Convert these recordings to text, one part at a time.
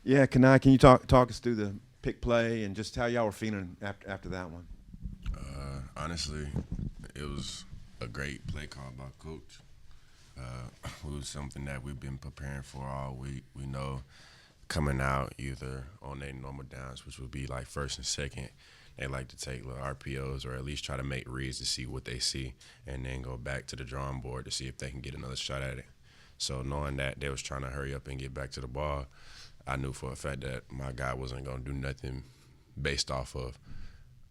Yeah, Kani, can you talk us through the pick play and just how y'all were feeling after that one? Honestly, it was a great play call by coach. It was something that we've been preparing for all week. We know coming out either on their normal downs, which would be like first and second, they like to take little RPOs or at least try to make reads to see what they see and then go back to the drawing board to see if they can get another shot at it. So knowing that they was trying to hurry up and get back to the ball, I knew for a fact that my guy wasn't going to do nothing based off of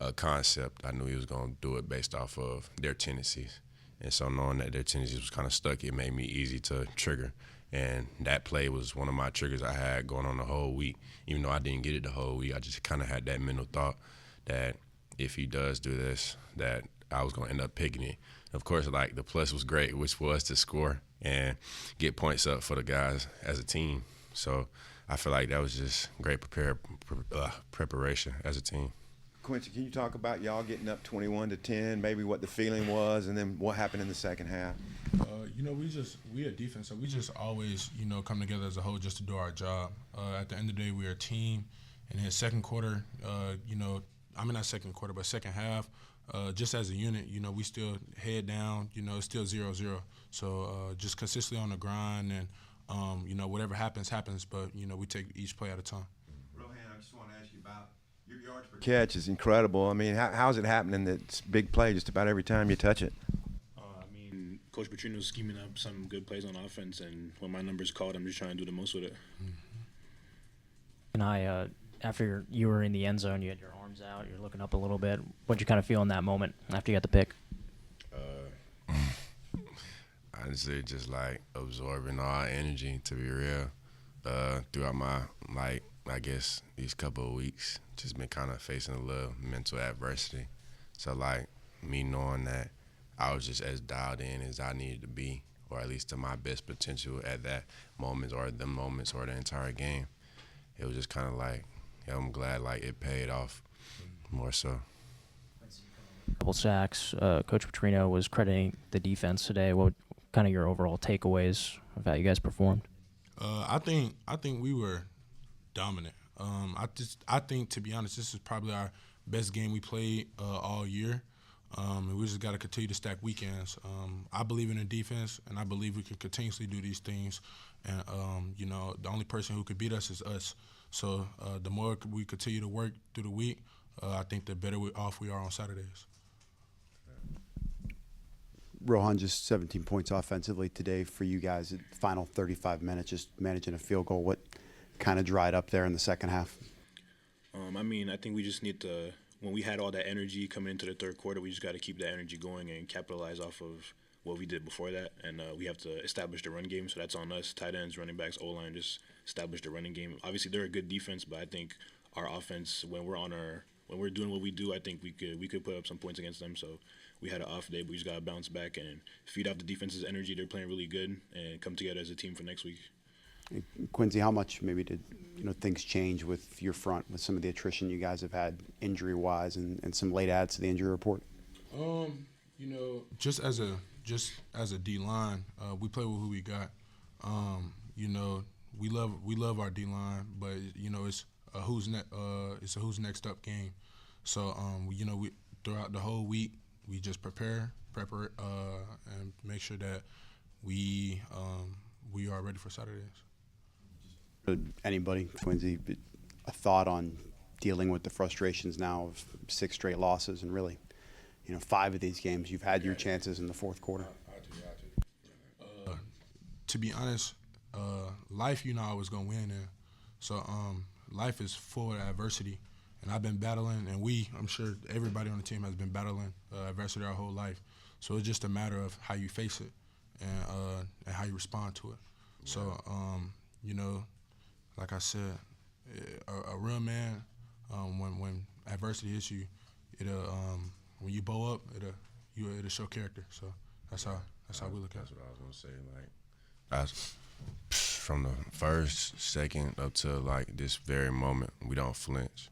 a concept. I knew he was going to do it based off of their tendencies. And so knowing that their tendencies was kind of stuck, it made me easy to trigger. And that play was one of my triggers I had going on the whole week. Even though I didn't get it the whole week, I just kind of had that mental thought that if he does do this, that I was going to end up picking it. Of course, like, the plus was great, which was to score and get points up for the guys as a team. So I feel like that was just great preparation as a team. Quincy, can you talk about y'all getting up 21-10, maybe what the feeling was, and then what happened in the second half? We are defense, so we just always, come together as a whole just to do our job. At the end of the day, we're a team. And in second quarter, not second quarter, but second half, just as a unit, we still head down, it's still 0-0. So just consistently on the grind and, whatever happens, but, we take each play at a time. Rohan, I just want to ask you about your yards per catch is incredible. I mean, how's it happening that it's big play just about every time you touch it? Coach Petrino's scheming up some good plays on offense, and when my number's called, I'm just trying to do the most with it. And after you were in the end zone, you had your arms out, you're looking up a little bit. What'd you kind of feel in that moment after you got the pick? Honestly, just like absorbing all energy, to be real. Throughout my, I guess these couple of weeks, just been kind of facing a little mental adversity. So, me knowing that I was just as dialed in as I needed to be, or at least to my best potential at that moment or the moments or the entire game. It was just kind of I'm glad it paid off more so. Couple sacks. Coach Petrino was crediting the defense today. What kind of your overall takeaways of how you guys performed? I think we were dominant. I think, to be honest, this is probably our best game we played all year. And we just got to continue to stack weekends. I believe in the defense, and I believe we can continuously do these things. And, the only person who could beat us is us. So the more we continue to work through the week, I think the better off we are on Saturdays. Rohan, just 17 points offensively today for you guys at the final 35 minutes, just managing a field goal. What kind of dried up there in the second half? I think we just need to, when we had all that energy coming into the third quarter, we just got to keep that energy going and capitalize off of what we did before that. And we have to establish the run game, so that's on us. Tight ends, running backs, O-line, just establish the running game. Obviously, they're a good defense, but I think our offense, when we're doing what we do, I think we could put up some points against them. So we had an off day, but we just got to bounce back and feed off the defense's energy. They're playing really good, and come together as a team for next week. Quincy, how much maybe did things change with your front, with some of the attrition you guys have had injury-wise and some late adds to the injury report? Just as a D line, we play with who we got. We love our D line, but it's a who's next up game. So we throughout the whole week we just prepare, and make sure that we are ready for Saturdays. Anybody, Quincy, a thought on dealing with the frustrations now of 6 straight losses and really, 5 of these games you've had your chances in the fourth quarter? To be honest, life I was gonna win in. So life is full of adversity, and I've been battling, and I'm sure everybody on the team has been battling adversity our whole life. So it's just a matter of how you face it and how you respond to it. So like I said, a real man, when adversity hits you, when you bow up, it'll show character. So that's how we look at it. That's what I was gonna say. From the first, second up to this very moment, we don't flinch.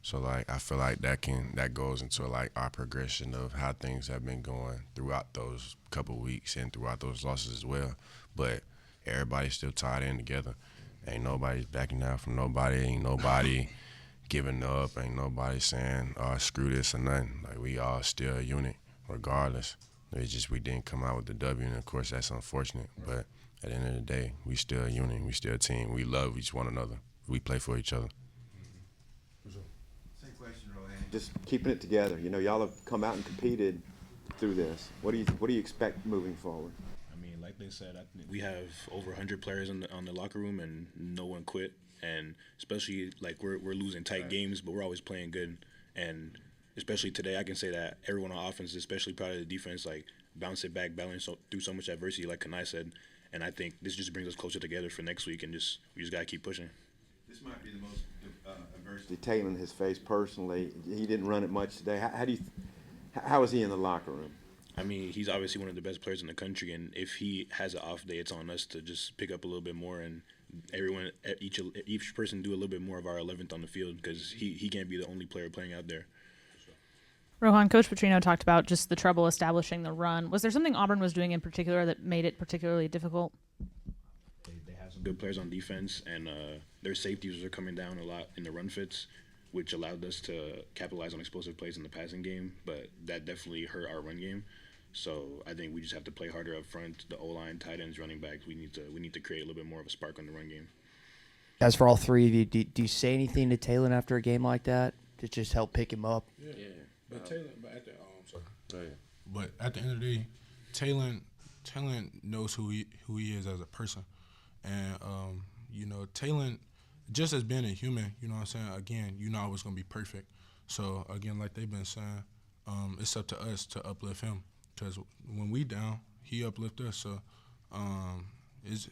So I feel like that goes into our progression of how things have been going throughout those couple weeks and throughout those losses as well. But everybody's still tied in together. Ain't nobody's backing down from nobody. Ain't nobody giving up. Ain't nobody saying, oh, screw this or nothing. Like, we all still a unit regardless. It's just we didn't come out with the W, and, of course, that's unfortunate. But at the end of the day, we still a unit. We still a team. We love each one another. We play for each other. Same question, Rohan. Just keeping it together. You know, y'all have come out and competed through this. What do you expect moving forward? I mean, like they said, I think we have over 100 players on the locker room, and no one quit. And especially, like, we're losing tight games, but we're always playing good. And especially today, I can say that everyone on offense is especially proud of the defense, like, bounce it back, through so much adversity, like Kani said. And I think this just brings us closer together for next week, and we just got to keep pushing. This might be the most adversity Taylor has faced personally. He didn't run it much today. How is he in the locker room? I mean, he's obviously one of the best players in the country, and if he has an off day, it's on us to just pick up a little bit more, and each person do a little bit more of our 11th on the field, because he can't be the only player playing out there. Rohan, Coach Petrino talked about just the trouble establishing the run. Was there something Auburn was doing in particular that made it particularly difficult? They have some good players on defense, and their safeties are coming down a lot in the run fits, which allowed us to capitalize on explosive plays in the passing game, but that definitely hurt our run game. So I think we just have to play harder up front. The O-line, tight ends, running backs, we need to create a little bit more of a spark on the run game. As for all three of you, do you say anything to Taylor after a game like that to just help pick him up? Yeah. But Taylor, but at the end of the day, Taylor knows who he is as a person, and you know, Taylor, just as being a human, you know what I'm saying. Again, you're not always gonna be perfect. So again, like they've been saying, it's up to us to uplift him, because when we down, he uplift us. So it's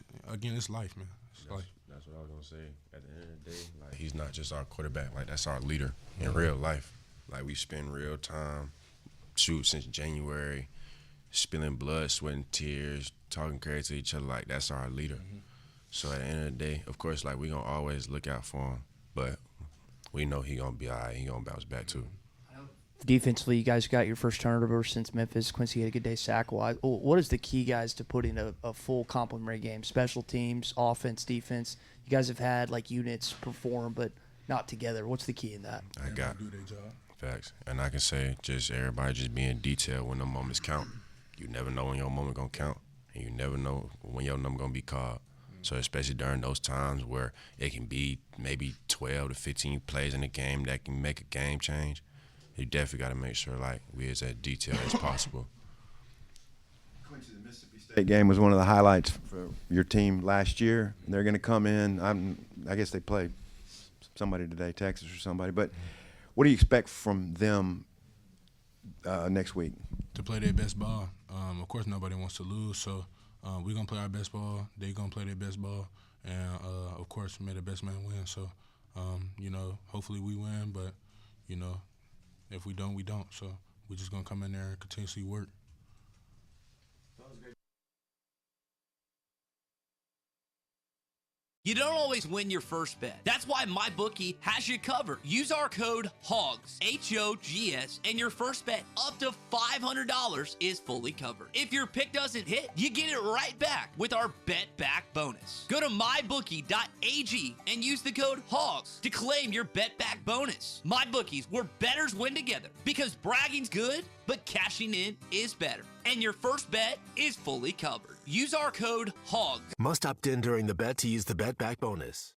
life, man. It's life. That's what I was gonna say. At the end of the day, like, he's not just our quarterback. Like, that's our leader in real life. Like, we spend real time, since January, spilling blood, sweat, and tears, talking crazy to each other. Like, that's our leader. Mm-hmm. So at the end of the day, of course, like, we gonna always look out for him, but we know he gonna be all right. He gonna bounce back too. Defensively, you guys got your first turnover since Memphis. Quincy had a good day sack-wise. What is the key, guys, to putting a full complementary game? Special teams, offense, defense. You guys have had, like, units perform, but not together. What's the key in that? I got do their job. Facts. And I can say just everybody just being detailed when the moments count. You never know when your moment gonna count, and you never know when your number gonna be called. So especially during those times where it can be maybe 12 to 15 plays in a game that can make a game change, you definitely got to make sure, like, we as detailed as possible. Quincy, the Mississippi State game was one of the highlights for your team last year. They're going to come in. I guess they play somebody today, Texas or somebody. But what do you expect from them next week? To play their best ball. Of course, nobody wants to lose, so we're going to play our best ball. They're going to play their best ball. And, of course, may the best man win. So, you know, hopefully we win, but, you know, if we don't, we don't. So we're just going to come in there and continuously work. You don't always win your first bet. That's why MyBookie has you covered. Use our code HOGS, H-O-G-S, and your first bet up to $500 is fully covered. If your pick doesn't hit, you get it right back with our Bet Back bonus. Go to mybookie.ag and use the code HOGS to claim your Bet Back bonus. MyBookie's, where bettors win together, because bragging's good, but cashing in is better. And your first bet is fully covered. Use our code HOGS. Must opt in during the bet to use the Bet Back bonus.